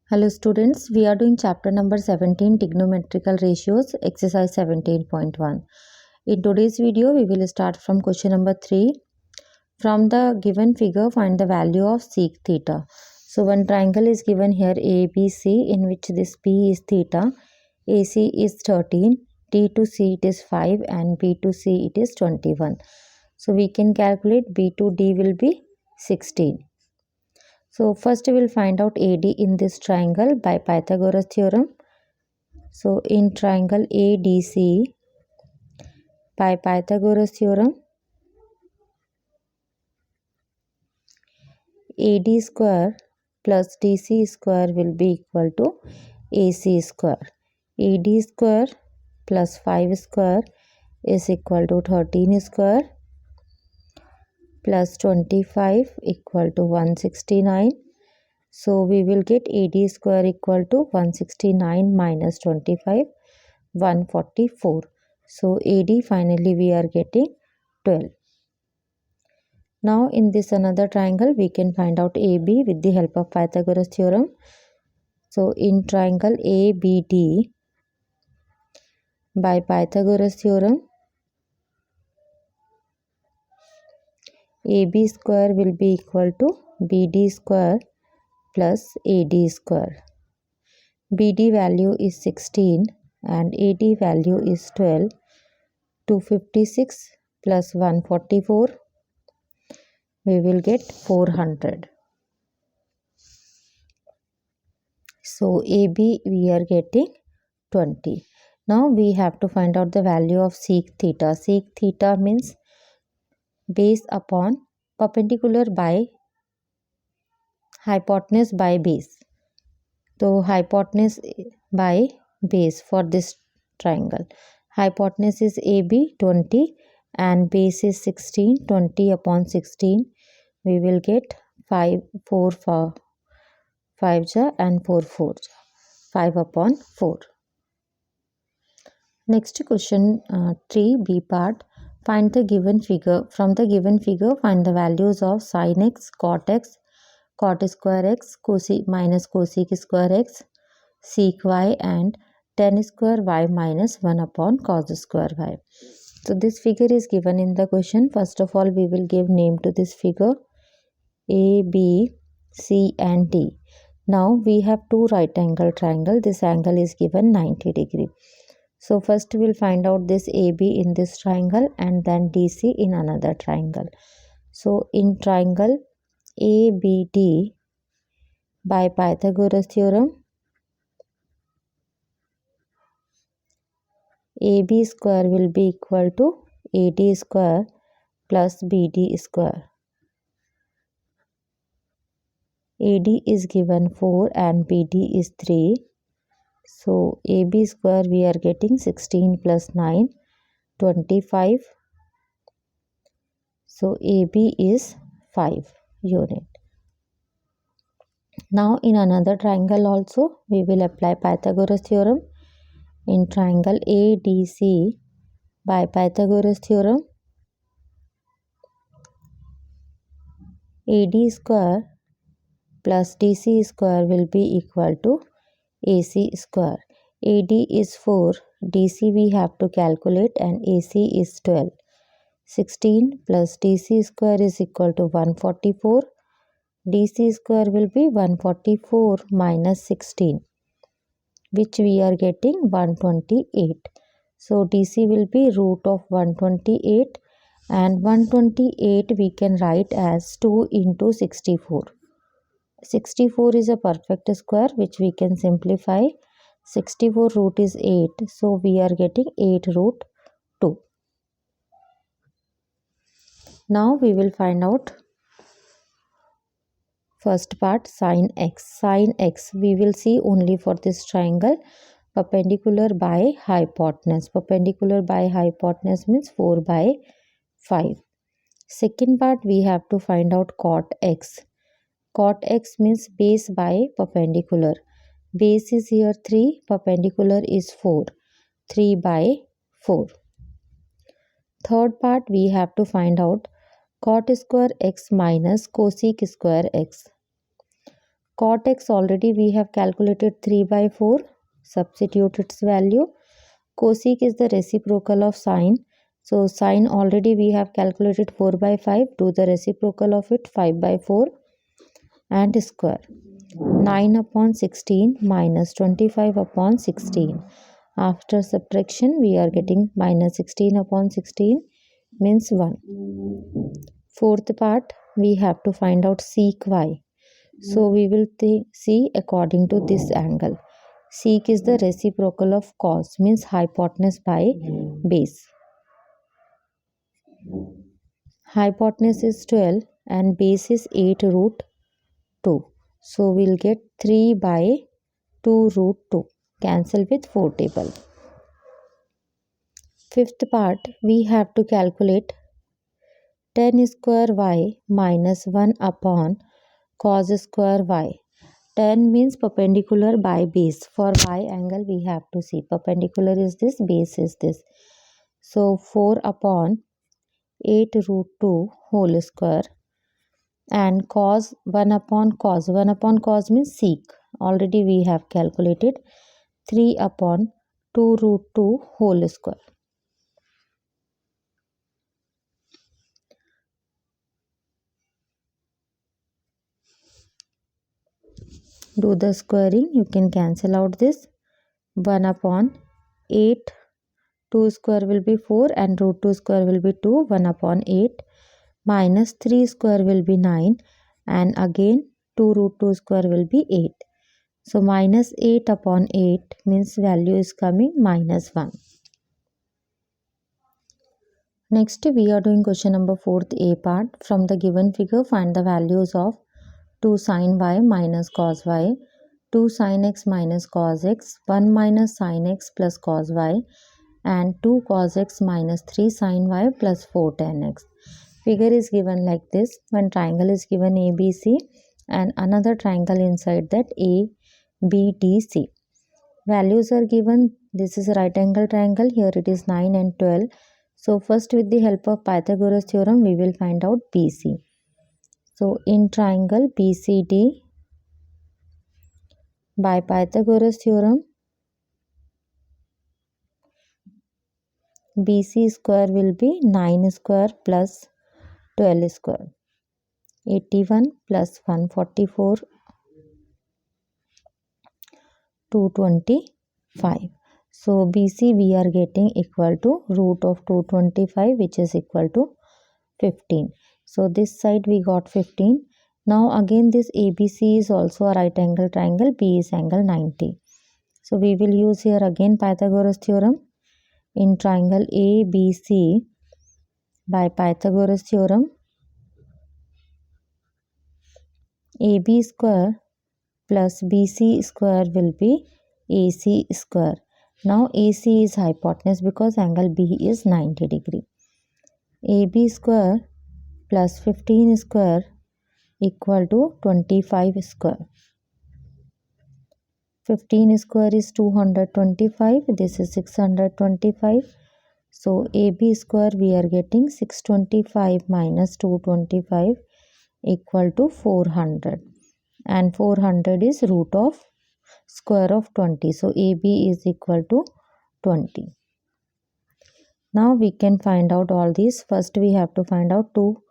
Hello students, we are doing chapter number 17 Trigonometrical Ratios, exercise 17.1. In today's video, we will start from question number 3. From the given figure, find the value of sec theta. So one triangle is given here ABC, in which this P is theta, AC is 13, T to C it is 5 and B to C it is 21. So we can calculate B to D will be 16. So first we will find out AD in this triangle by Pythagoras theorem. So in triangle ADC by Pythagoras theorem, AD square plus DC square will be equal to AC square. AD square plus 5 square is equal to 13 square plus 25 equal to 169. So we will get AD square equal to 169 minus 25, 144. So AD finally we are getting 12. Now in this another triangle we can find out AB with the help of Pythagoras theorem. So in triangle ABD by Pythagoras theorem, AB square will be equal to BD square plus AD square. BD value is 16 and AD value is 12. 256 plus 144, we will get 400. So AB we are getting 20. Now we have to find out the value of sec theta. Sec theta means base upon perpendicular by hypotenuse by base. So hypotenuse by base for this triangle. Hypotenuse is AB 20 and base is 16. 20 upon 16 we will get 5 4 4 5 ja and 4 4 ja, 5 upon 4. Next question 3b part. Find the given figure. From the given figure find the values of sin x, cot x, cot square x, cosec minus cosec square x, sec y and tan square y minus 1 upon cos square y. So this figure is given in the question. First of all we will give name to this figure A, B, C and D. Now we have two right angle triangle. This angle is given 90 degree. So first we will find out this AB in this triangle and then DC in another triangle. So in triangle ABD by Pythagoras theorem, AB square will be equal to AD square plus BD square. AD is given 4 and BD is 3. So AB square we are getting 16 plus 9, 25. So AB is 5 unit. Now in another triangle also we will apply Pythagoras theorem. In triangle ADC by Pythagoras theorem, AD square plus DC square will be equal to AC square. AD is 4, DC we have to calculate and AC is 12. 16 plus DC square is equal to 144. DC square will be 144 minus 16, which we are getting 128. So DC will be root of 128 and 128 we can write as 2 into 64. 64 is a perfect square which we can simplify. 64 root is 8. So we are getting 8 root 2. Now we will find out first part sin x. Sin x we will see only for this triangle perpendicular by hypotenuse. Perpendicular by hypotenuse means 4 by 5. Second part we have to find out cot x. Cot x means base by perpendicular. Base is here 3, perpendicular is 4. 3 by 4. Third part we have to find out cot square x minus cosec square x. Cot x already we have calculated 3 by 4. Substitute its value. Cosec is the reciprocal of sine. So sine already we have calculated 4 by 5. Do the reciprocal of it 5 by 4 and square. 9 upon 16 minus 25 upon 16. After subtraction we are getting minus 16 upon 16 means 1. Fourth part we have to find out sec y. So we will see according to this angle. Sec is the reciprocal of cos means hypotenuse by base. Hypotenuse is 12 and base is 8 root 2. So we'll get 3 by 2 root 2. Cancel with 4 table. Fifth part we have to calculate tan square y minus 1 upon cos square y. Tan means perpendicular by base. For y angle we have to see perpendicular is this, base is this. So 4 upon 8 root 2 whole square and cos 1 upon cos. 1 upon cos means sec. Already we have calculated 3 upon 2 root 2 whole square. Do the squaring, you can cancel out this. 1 upon 8, 2 square will be 4 and root 2 square will be 2. 1 upon 8 minus 3 square will be 9 and again 2 root 2 square will be 8. So minus 8 upon 8 means value is coming minus 1. Next we are doing question number 4th A part. From the given figure find the values of 2 sin y minus cos y, 2 sin x minus cos x, 1 minus sin x plus cos y and 2 cos x minus 3 sin y plus 4 tan x. Figure is given like this. One triangle is given ABC and another triangle inside that ABDC. Values are given. This is a right angle triangle. Here it is 9 and 12. So first with the help of Pythagoras theorem we will find out BC. So in triangle BCD by Pythagoras theorem BC square will be 9 square plus 12 square. 81 plus 144 225. So BC we are getting equal to root of 225 which is equal to 15. So this side we got 15. Now again this ABC is also a right angle triangle. B is angle 90. So we will use here again Pythagoras theorem. In triangle ABC by Pythagoras theorem AB square plus BC square will be AC square. Now AC is hypotenuse because angle B is 90 degree. AB square plus 15 square equal to 25 square. 15 square is 225. This is 625. So AB square we are getting 625 minus 225 equal to 400. And 400 is root of square of 20. So AB is equal to 20. Now we can find out all these. First we have to find out 2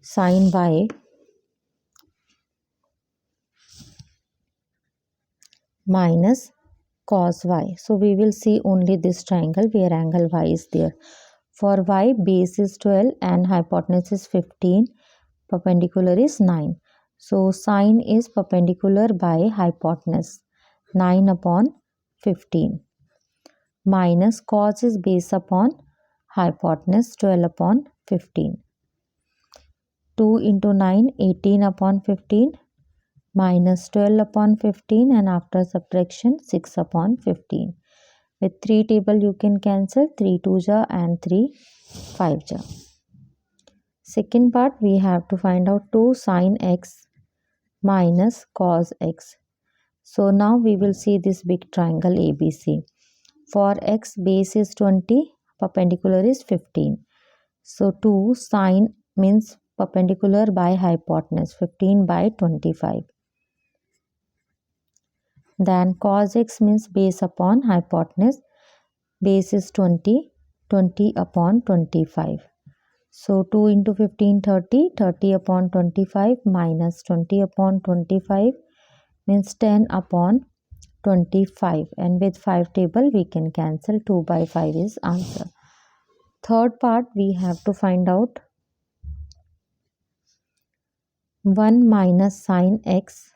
sin y minus cos y. So we will see only this triangle where angle y is there. For y base is 12 and hypotenuse is 15. Perpendicular is 9. So sine is perpendicular by hypotenuse 9 upon 15 minus cos is base upon hypotenuse 12 upon 15. 2 into 9 18 upon 15 minus 12 upon 15 and after subtraction 6 upon 15. With 3 table you can cancel 3 2 ja and 3 5 ja. Second part we have to find out 2 sin x minus cos x. So now we will see this big triangle ABC. For x base is 20, perpendicular is 15. So 2 sin means perpendicular by hypotenuse 15 by 25. Then cos x means base upon hypotenuse. Base is 20, 20 upon 25. So 2 into 15, 30, 30 upon 25 minus 20 upon 25 means 10 upon 25, and with 5 table we can cancel. 2 by 5 is answer. Third part we have to find out 1 minus sin x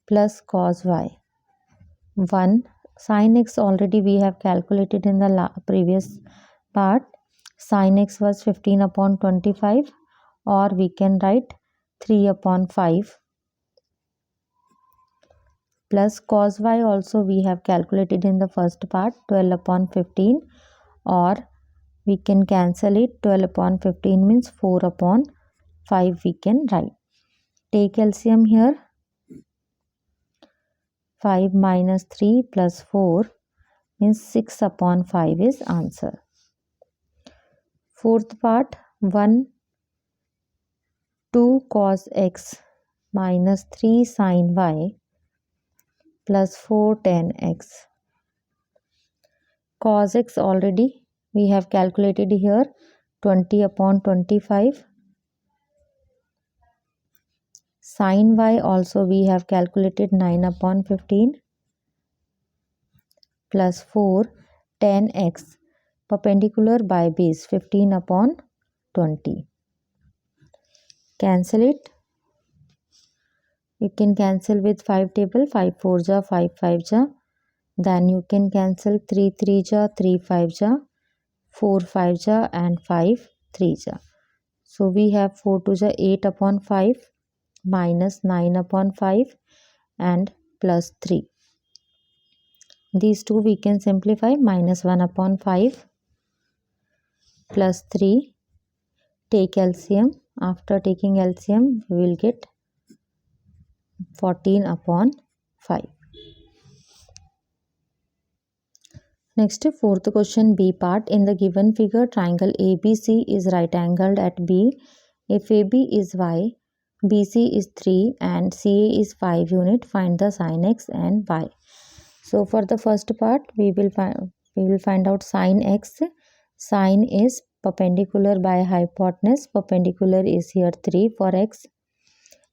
plus cos y. 1 sin x already we have calculated in the previous part. Sin x was 15 upon 25, or we can write 3 upon 5, plus cos y also we have calculated in the first part, 12 upon 15, or we can cancel it. 12 upon 15 means 4 upon 5 we can write. Take LCM here. 5 minus 3 plus 4 means 6 upon 5 is answer. Fourth part, 1 2 cos x minus 3 sin y plus 4 tan x. Cos x already we have calculated here, 20 upon 25. Sin y also we have calculated 9 upon 15 plus 4 tan x, perpendicular by base 15 upon 20. Cancel it. You can cancel with 5 table. 5 4 ja, 5 5 ja. Then you can cancel 3 3 ja, 3 5 ja, 4 5 ja, and 5 3 ja. So we have 4 2 ja, 8 upon 5 minus 9 upon 5 and plus 3. These two we can simplify. Minus 1 upon 5 plus 3. Take LCM. After taking LCM we will get 14 upon 5. Next, fourth question, B part. In the given figure, triangle ABC is right angled at B. If AB is y, BC is 3 and CA is 5 unit, find the sin x and y. So for the first part we will find out sin x. Sin is perpendicular by hypotenuse. Perpendicular is here 3 for x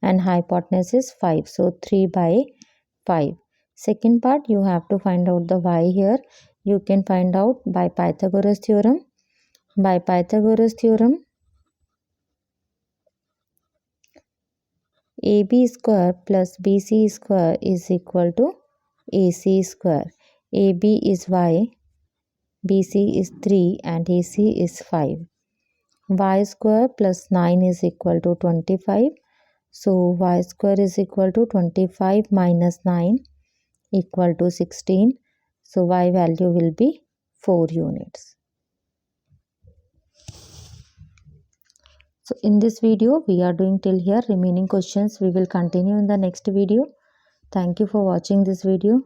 and hypotenuse is 5. So 3 by 5. Second part, you have to find out the y here. You can find out by Pythagoras theorem. By Pythagoras theorem, AB square plus BC square is equal to AC square. AB is y, BC is 3 and AC is 5. Y square plus 9 is equal to 25. So y square is equal to 25 minus 9 equal to 16. So y value will be 4 units. So in this video we are doing till here. Remaining questions we will continue in the next video. Thank you for watching this video.